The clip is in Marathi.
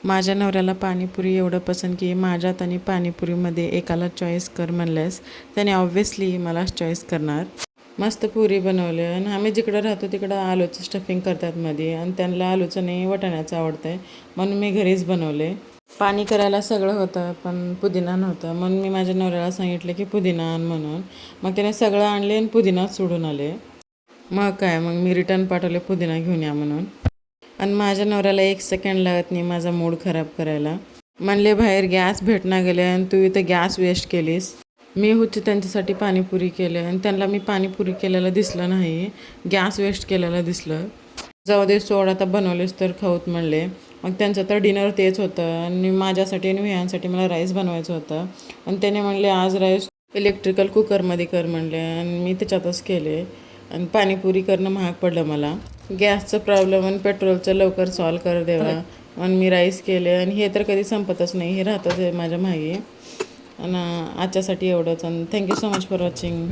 माझ्या नवऱ्याला पाणीपुरी एवढं पसंत की माझ्यात आणि पाणीपुरीमध्ये एकाला चॉईस कर म्हणल्यास त्याने ऑब्व्हियसली मलाच चॉईस करणार. मस्त पुरी बनवले आणि आम्ही जिकडं राहतो तिकडं आलूचं स्टफिंग करतात मध्ये आणि त्यांना आलूचं नाही वाटाण्याचं आवडतं आहे म्हणून मी घरीच बनवले. पाणी करायला सगळं होतं पण पुदिना नव्हतं म्हणून मी माझ्या नवऱ्याला सांगितलं की पुदिना आण म्हणून. मग त्याने सगळं आणले आणि पुदिनाच सोडून आले. मग काय, मग मी रिटर्न पाठवले पुदिना घेऊन या म्हणून. आणि माझ्या नवऱ्याला एक सेकंड लागत नाही माझा मूड खराब करायला. म्हणले बाहेर गॅस भेटना गेले आणि तू इथं गॅस वेस्ट केलीस. मी होती त्यांच्यासाठी पाणीपुरी केले आणि त्यांना मी पाणीपुरी केलेलं दिसलं नाही, गॅस वेस्ट केलेलं दिसलं. जाऊ दे सोड, आता बनवलेस तर खाऊत म्हणले. मग त्यांचं तर डिनर तेच होतं आणि माझ्यासाठी आणि ह्यांसाठी मला राईस बनवायचं होतं. आणि त्याने म्हणले आज राईस इलेक्ट्रिकल कुकरमध्ये कर म्हणले आणि मी त्याच्यातच केले. आणि पाणीपुरी करणं महाग पडलं मला. गॅसचं प्रॉब्लेम आणि पेट्रोलचं लवकर सॉल्व कर देवा आणि मी राईस केले आणि हे तर कधी संपतच नाही, हे राहतच आहे माझ्या मागे. आणि आजच्यासाठी एवढंच आणि thank you so much for watching.